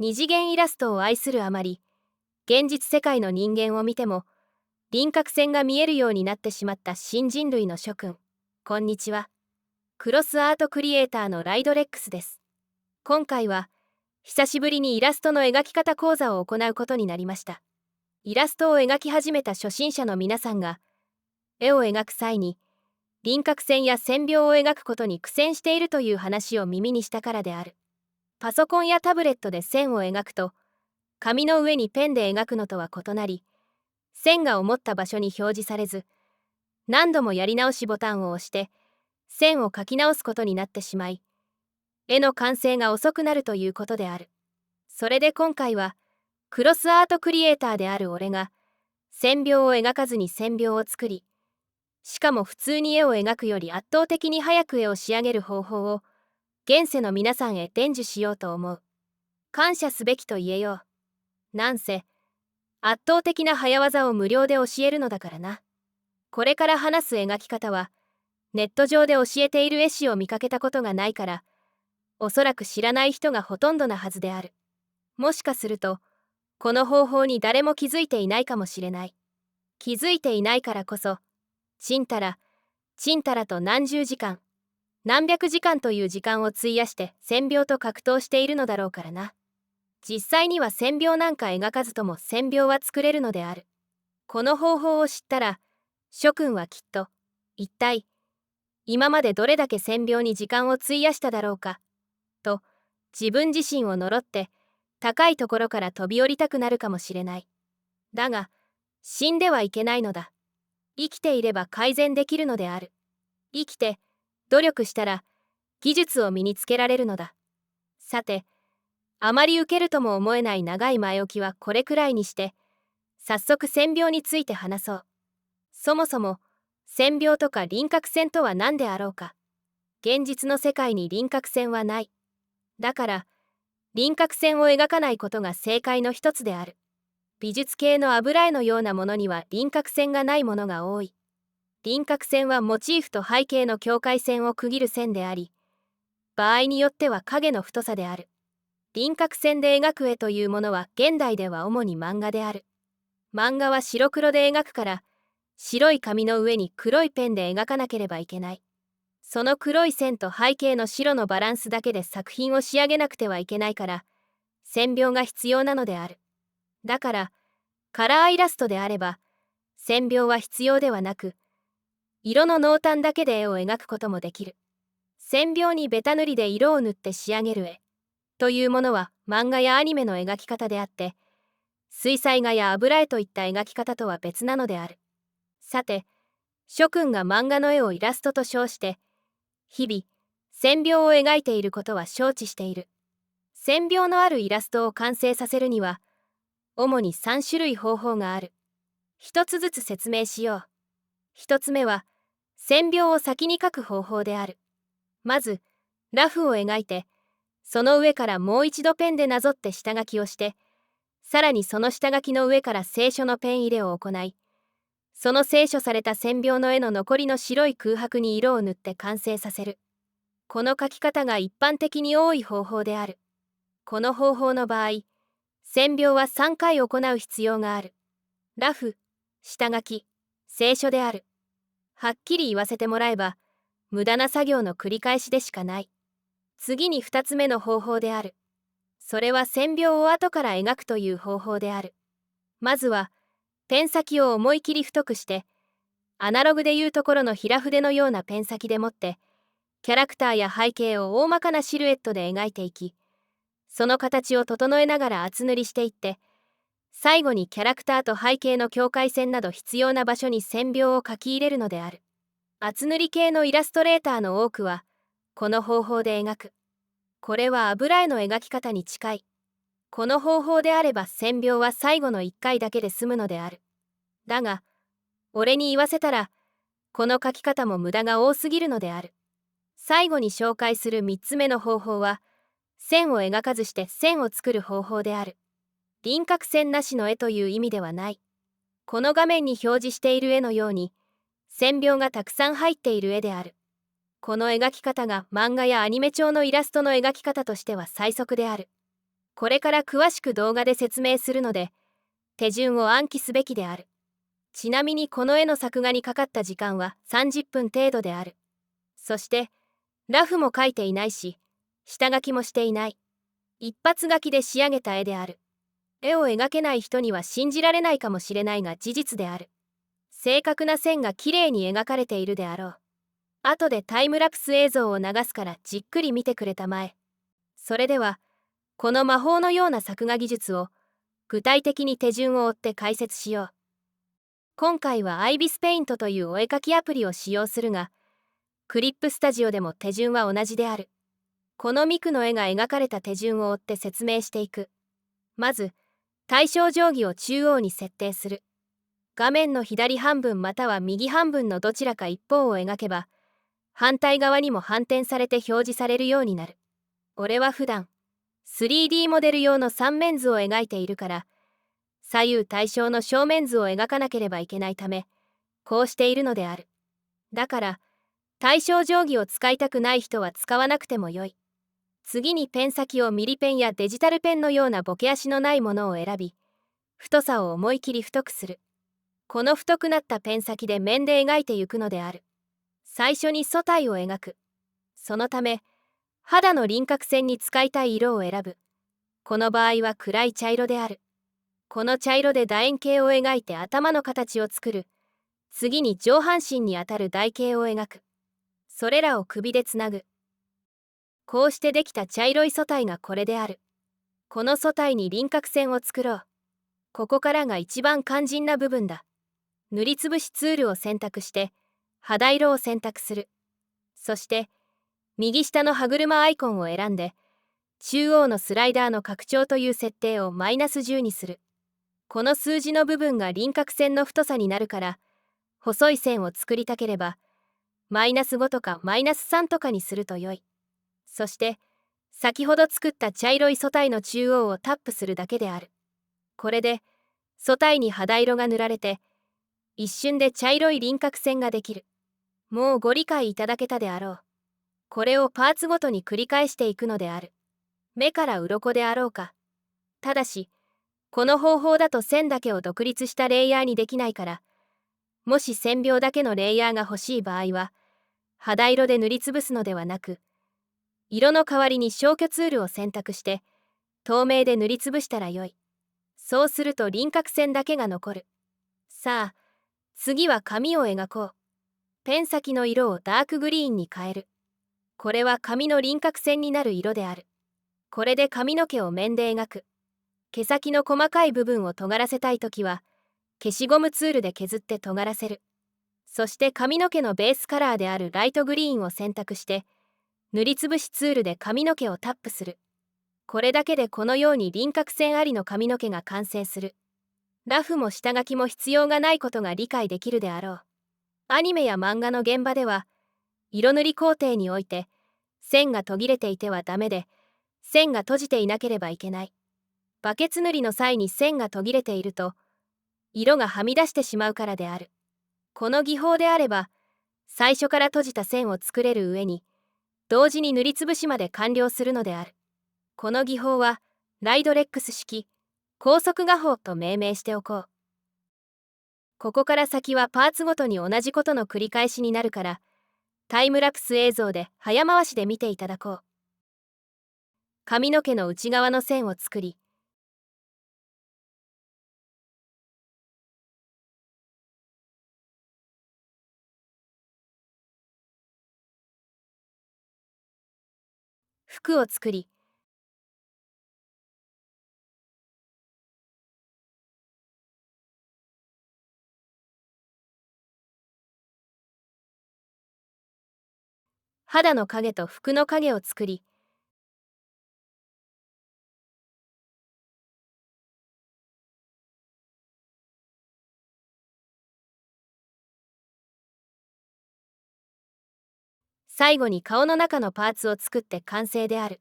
二次元イラストを愛するあまり、現実世界の人間を見ても輪郭線が見えるようになってしまった新人類の諸君、こんにちは。クロスアートクリエイターのライドレックスです。今回は久しぶりにイラストの描き方講座を行うことになりました。イラストを描き始めた初心者の皆さんが絵を描く際に輪郭線や線描を描くことに苦戦しているという話を耳にしたからである。パソコンやタブレットで線を描くと紙の上にペンで描くのとは異なり、線が思った場所に表示されず、何度もやり直しボタンを押して線を描き直すことになってしまい、絵の完成が遅くなるということである。それで今回はクロスアートクリエイターである俺が線描を描かずに線描を作り、しかも普通に絵を描くより圧倒的に早く絵を仕上げる方法を現世の皆さんへ伝授しようと思う。感謝すべきと言えよう。なんせ圧倒的な早業を無料で教えるのだからな。これから話す描き方はネット上で教えている絵師を見かけたことがないから、おそらく知らない人がほとんどなはずである。もしかするとこの方法に誰も気づいていないかもしれない。気づいていないからこそちんたらと何十時間何百時間という時間を費やして線描と格闘しているのだろうからな。実際には線描なんか描かずとも線描は作れるのである。この方法を知ったら諸君はきっと一体今までどれだけ線描に時間を費やしただろうかと自分自身を呪って高いところから飛び降りたくなるかもしれない。だが死んではいけないのだ。生きていれば改善できるのである。生きて努力したら技術を身につけられるのだ。さて、あまり受けるとも思えない長い前置きはこれくらいにして、早速線描について話そう。そもそも線描とか輪郭線とは何であろうか。現実の世界に輪郭線はない。だから輪郭線を描かないことが正解の一つである。美術系の油絵のようなものには輪郭線がないものが多い。輪郭線はモチーフと背景の境界線を区切る線であり、場合によっては影の太さである。輪郭線で描く絵というものは現代では主に漫画である。漫画は白黒で描くから、白い紙の上に黒いペンで描かなければいけない。その黒い線と背景の白のバランスだけで作品を仕上げなくてはいけないから、線描が必要なのである。だから、カラーイラストであれば、線描は必要ではなく、色の濃淡だけで絵を描くこともできる。線描にベタ塗りで色を塗って仕上げる絵というものは漫画やアニメの描き方であって、水彩画や油絵といった描き方とは別なのである。さて、諸君が漫画の絵をイラストと称して、日々、線描を描いていることは承知している。線描のあるイラストを完成させるには、主に3種類方法がある。一つずつ説明しよう。一つ目は、線描を先に描く方法である。まず、ラフを描いて、その上からもう一度ペンでなぞって下書きをして、さらにその下書きの上から清書のペン入れを行い、その清書された線描の絵の残りの白い空白に色を塗って完成させる。この描き方が一般的に多い方法である。この方法の場合、線描は3回行う必要がある。ラフ、下書き、清書である。はっきり言わせてもらえば、無駄な作業の繰り返しでしかない。次に2つ目の方法である。それは線描を後から描くという方法である。まずは、ペン先を思い切り太くして、アナログでいうところの平筆のようなペン先でもって、キャラクターや背景を大まかなシルエットで描いていき、その形を整えながら厚塗りしていって、最後にキャラクターと背景の境界線など必要な場所に線描を書き入れるのである。厚塗り系のイラストレーターの多くは、この方法で描く。これは油絵の描き方に近い。この方法であれば線描は最後の1回だけで済むのである。だが、俺に言わせたら、この描き方も無駄が多すぎるのである。最後に紹介する3つ目の方法は、線を描かずして線を作る方法である。輪郭線なしの絵という意味ではない。この画面に表示している絵のように、線描がたくさん入っている絵である。この描き方が漫画やアニメ調のイラストの描き方としては最速である。これから詳しく動画で説明するので、手順を暗記すべきである。ちなみにこの絵の作画にかかった時間は30分程度である。そして、ラフも描いていないし、下書きもしていない。一発書きで仕上げた絵である。絵を描けない人には信じられないかもしれないが事実である。正確な線がきれいに描かれているであろう。後でタイムラプス映像を流すからじっくり見てくれたまえ。それでは、この魔法のような作画技術を具体的に手順を追って解説しよう。今回はアイビスペイントというお絵描きアプリを使用するが、クリップスタジオでも手順は同じである。このミクの絵が描かれた手順を追って説明していく。まず、対象定規を中央に設定する。画面の左半分または右半分のどちらか一方を描けば、反対側にも反転されて表示されるようになる。俺は普段、3D モデル用の三面図を描いているから、左右対称の正面図を描かなければいけないため、こうしているのである。だから、対象定規を使いたくない人は使わなくてもよい。次にペン先をミリペンやデジタルペンのようなボケ足のないものを選び、太さを思い切り太くする。この太くなったペン先で面で描いてゆくのである。最初に素体を描く。そのため、肌の輪郭線に使いたい色を選ぶ。この場合は暗い茶色である。この茶色で楕円形を描いて頭の形を作る。次に上半身にあたる台形を描く。それらを首でつなぐ。こうしてできた茶色い素体がこれである。この素体に輪郭線を作ろう。ここからが一番肝心な部分だ。塗りつぶしツールを選択して、肌色を選択する。そして、右下の歯車アイコンを選んで、中央のスライダーの拡張という設定を-10にする。この数字の部分が輪郭線の太さになるから、細い線を作りたければ、-5とか-3とかにすると良い。そして、先ほど作った茶色い素体の中央をタップするだけである。これで、素体に肌色が塗られて、一瞬で茶色い輪郭線ができる。もうご理解いただけたであろう。これをパーツごとに繰り返していくのである。目から鱗であろうか。ただし、この方法だと線だけを独立したレイヤーにできないから、もし線描だけのレイヤーが欲しい場合は、肌色で塗りつぶすのではなく、色の代わりに消去ツールを選択して、透明で塗りつぶしたらよい。そうすると輪郭線だけが残る。さあ、次は紙を描こう。ペン先の色をダークグリーンに変える。これは紙の輪郭線になる色である。これで髪の毛を面で描く。毛先の細かい部分を尖らせたいときは、消しゴムツールで削って尖らせる。そして髪の毛のベースカラーであるライトグリーンを選択して、塗りつぶしツールで髪の毛をタップする。これだけでこのように輪郭線ありの髪の毛が完成する。ラフも下書きも必要がないことが理解できるであろう。アニメや漫画の現場では、色塗り工程において、線が途切れていてはダメで、線が閉じていなければいけない。バケツ塗りの際に線が途切れていると、色がはみ出してしまうからである。この技法であれば、最初から閉じた線を作れる上に、同時に塗りつぶしまで完了するのである。この技法は、ライドレックス式、高速画法と命名しておこう。ここから先はパーツごとに同じことの繰り返しになるから、タイムラプス映像で早回しで見ていただこう。髪の毛の内側の線を作り、服を作り、肌の影と服の影を作り、最後に顔の中のパーツを作って完成である。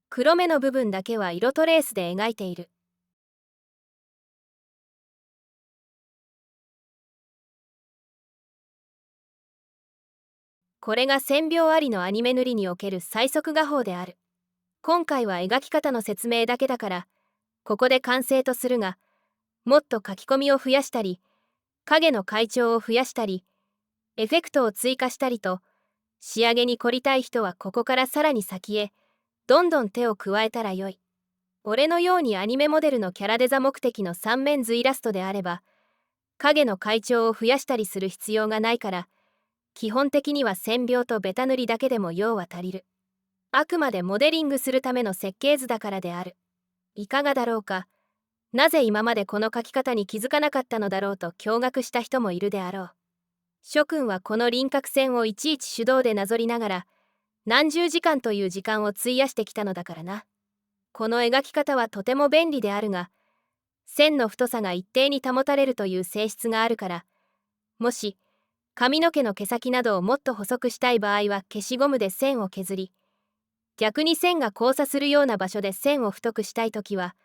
黒目の部分だけは色トレースで描いている。これが線描ありのアニメ塗りにおける最速画法である。今回は描き方の説明だけだから、ここで完成とするが、もっと書き込みを増やしたり、影の階調を増やしたり、エフェクトを追加したりと、仕上げに凝りたい人はここからさらに先へ、どんどん手を加えたらよい。俺のようにアニメモデルのキャラデザ目的の三面図イラストであれば、影の階調を増やしたりする必要がないから、基本的には線描とベタ塗りだけでも用は足りる。あくまでモデリングするための設計図だからである。いかがだろうか。なぜ今までこの書き方に気づかなかったのだろうと驚愕した人もいるであろう。諸君はこの輪郭線をいちいち手動でなぞりながら、何十時間という時間を費やしてきたのだからな。この描き方はとても便利であるが、線の太さが一定に保たれるという性質があるから、もし髪の毛の毛先などをもっと細くしたい場合は消しゴムで線を削り、逆に線が交差するような場所で線を太くしたいときは、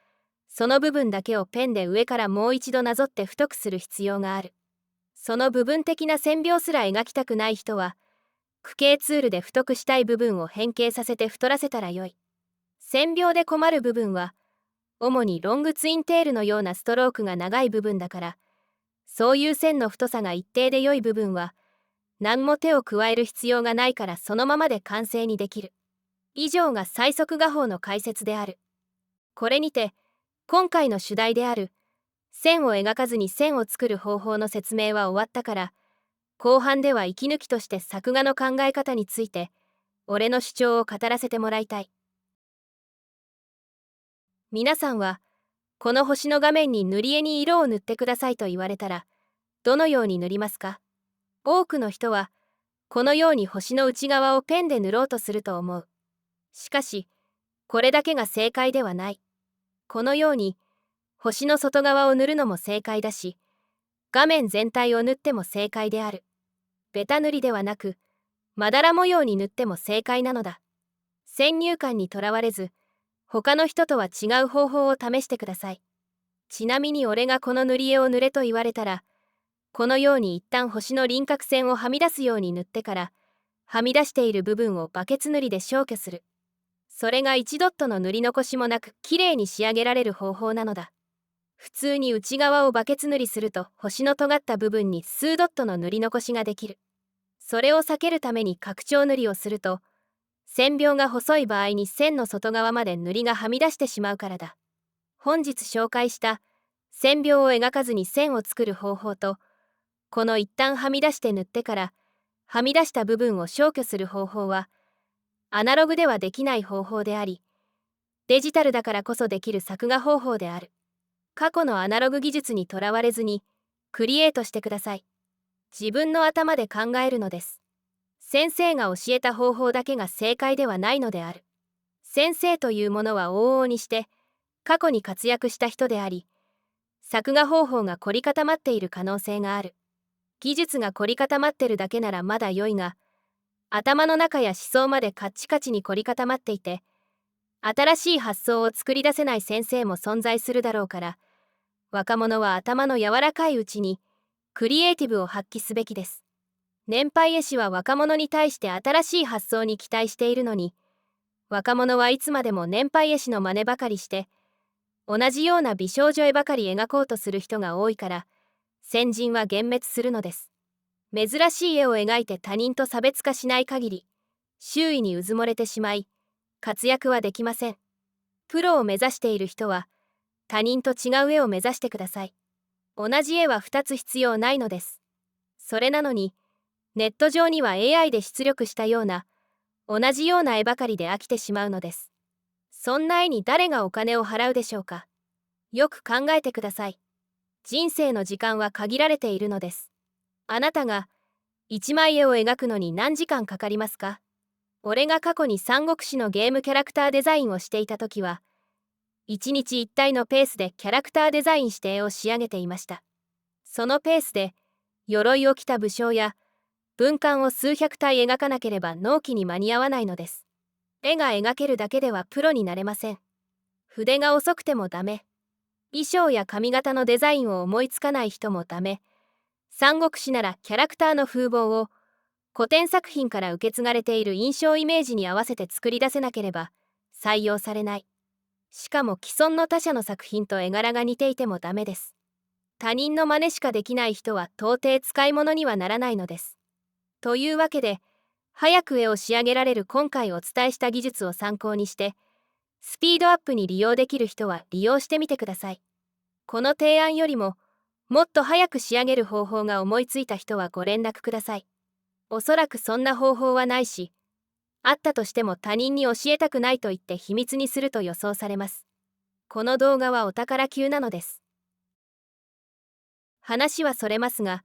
その部分だけをペンで上からもう一度なぞって太くする必要がある。その部分的な線描すら描きたくない人は、区形ツールで太くしたい部分を変形させて太らせたらよい。線描で困る部分は、主にロングツインテールのようなストロークが長い部分だから、そういう線の太さが一定で良い部分は、何も手を加える必要がないからそのままで完成にできる。以上が最速画法の解説である。これにて、今回の主題である、線を描かずに線を作る方法の説明は終わったから、後半では息抜きとして作画の考え方について、俺の主張を語らせてもらいたい。皆さんは、この星の画面に塗り絵に色を塗ってくださいと言われたら、どのように塗りますか？多くの人は、このように星の内側をペンで塗ろうとすると思う。しかし、これだけが正解ではない。このように、星の外側を塗るのも正解だし、画面全体を塗っても正解である。ベタ塗りではなく、まだら模様に塗っても正解なのだ。先入観にとらわれず、他の人とは違う方法を試してください。ちなみに俺がこの塗り絵を塗れと言われたら、このように一旦星の輪郭線をはみ出すように塗ってから、はみ出している部分をバケツ塗りで消去する。それが1ドットの塗り残しもなくきれいに仕上げられる方法なのだ。普通に内側をバケツ塗りすると星の尖った部分に数ドットの塗り残しができる。それを避けるために拡張塗りをすると、線描が細い場合に線の外側まで塗りがはみ出してしまうからだ。本日紹介した線描を描かずに線を作る方法と、この一旦はみ出して塗ってからはみ出した部分を消去する方法は、アナログではできない方法であり、デジタルだからこそできる作画方法である。過去のアナログ技術にとらわれずに、クリエイトしてください。自分の頭で考えるのです。先生が教えた方法だけが正解ではないのである。先生というものは往々にして、過去に活躍した人であり、作画方法が凝り固まっている可能性がある。技術が凝り固まってるだけならまだ良いが、頭の中や思想までカッチカチに凝り固まっていて、新しい発想を作り出せない先生も存在するだろうから、若者は頭の柔らかいうちにクリエイティブを発揮すべきです。年配絵師は若者に対して新しい発想に期待しているのに、若者はいつまでも年配絵師の真似ばかりして、同じような美少女絵ばかり描こうとする人が多いから、先人は幻滅するのです。珍しい絵を描いて他人と差別化しない限り、周囲にうずもれてしまい、活躍はできません。プロを目指している人は、他人と違う絵を目指してください。同じ絵は2つ必要ないのです。それなのに、ネット上には AI で出力したような、同じような絵ばかりで飽きてしまうのです。そんな絵に誰がお金を払うでしょうか。よく考えてください。人生の時間は限られているのです。あなたが一枚絵を描くのに何時間かかりますか？俺が過去に三国志のゲームキャラクターデザインをしていた時は、1日1体のペースでキャラクターデザインして絵を仕上げていました。そのペースで、鎧を着た武将や文官を数百体描かなければ納期に間に合わないのです。絵が描けるだけではプロになれません。筆が遅くてもダメ。衣装や髪型のデザインを思いつかない人もダメ。三国志ならキャラクターの風貌を古典作品から受け継がれている印象イメージに合わせて作り出せなければ採用されない。しかも既存の他社の作品と絵柄が似ていてもダメです。他人の真似しかできない人は到底使い物にはならないのです。というわけで、早く絵を仕上げられる今回お伝えした技術を参考にして、スピードアップに利用できる人は利用してみてください。この提案よりも、もっと早く仕上げる方法が思いついた人はご連絡ください。おそらくそんな方法はないし、あったとしても他人に教えたくないと言って秘密にすると予想されます。この動画はお宝級なのです。話はそれますが、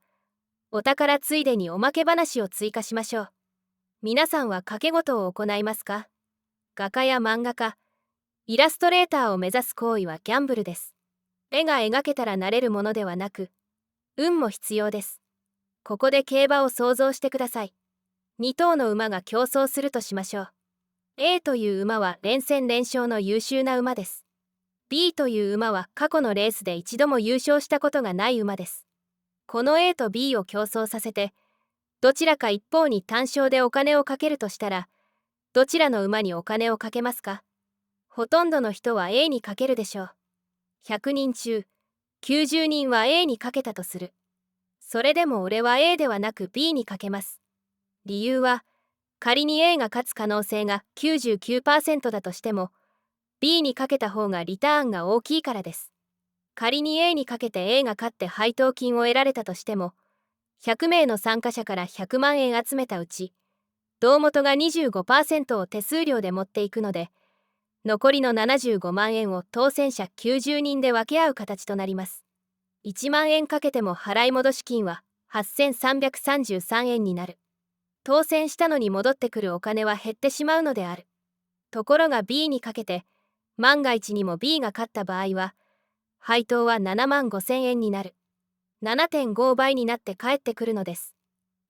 お宝ついでにおまけ話を追加しましょう。皆さんは賭け事を行いますか？画家や漫画家、イラストレーターを目指す行為はギャンブルです。絵が描けたらなれるものではなく、運も必要です。ここで競馬を想像してください。2頭の馬が競争するとしましょう。A という馬は連戦連勝の優秀な馬です。B という馬は過去のレースで一度も優勝したことがない馬です。この A と B を競争させて、どちらか一方に単勝でお金をかけるとしたら、どちらの馬にお金をかけますか？ほとんどの人は A にかけるでしょう。100人中、90人は A にかけたとする。それでも俺は A ではなく B にかけます。理由は、仮に A が勝つ可能性が 99% だとしても、B にかけた方がリターンが大きいからです。仮に A にかけて A が勝って配当金を得られたとしても、100名の参加者から100万円集めたうち、胴元が 25% を手数料で持っていくので、残りの75万円を当選者90人で分け合う形となります。1万円かけても払い戻し金は8333円になる。当選したのに戻ってくるお金は減ってしまうのである。ところが B にかけて、万が一にも B が勝った場合は、配当は7万5千円になる。7.5 倍になって帰ってくるのです。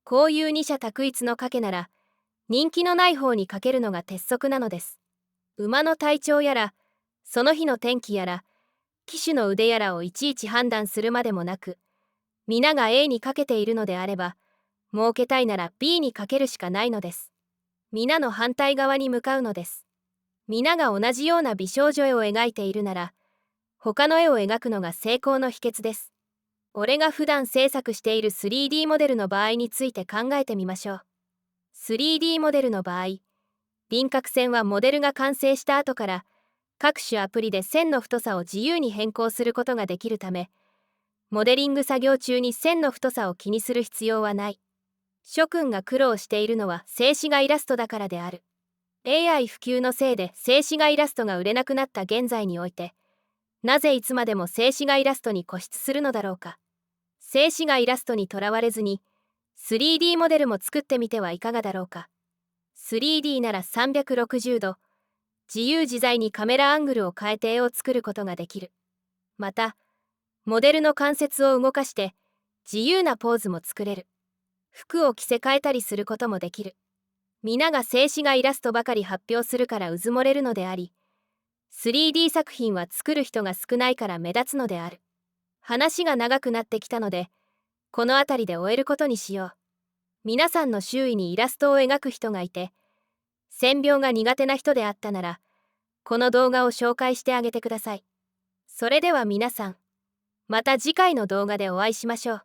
こういう二者択一の賭けなら、人気のない方にかけるのが鉄則なのです。馬の体調やら、その日の天気やら、騎手の腕やらをいちいち判断するまでもなく、皆が A にかけているのであれば、儲けたいなら B にかけるしかないのです。皆の反対側に向かうのです。皆が同じような美少女絵を描いているなら、他の絵を描くのが成功の秘訣です。俺が普段制作している 3D モデルの場合について考えてみましょう。3D モデルの場合、輪郭線はモデルが完成した後から各種アプリで線の太さを自由に変更することができるため、モデリング作業中に線の太さを気にする必要はない。諸君が苦労しているのは静止画イラストだからである。AI 普及のせいで静止画イラストが売れなくなった現在において、なぜいつまでも静止画イラストに固執するのだろうか。静止画イラストにとらわれずに 3D モデルも作ってみてはいかがだろうか。3D なら360度、自由自在にカメラアングルを変えて絵を作ることができる。また、モデルの関節を動かして自由なポーズも作れる。服を着せ替えたりすることもできる。皆が静止画イラストばかり発表するからうずもれるのであり、3D 作品は作る人が少ないから目立つのである。話が長くなってきたので、この辺りで終えることにしよう。皆さんの周囲にイラストを描く人がいて、線描が苦手な人であったなら、この動画を紹介してあげてください。それでは皆さん、また次回の動画でお会いしましょう。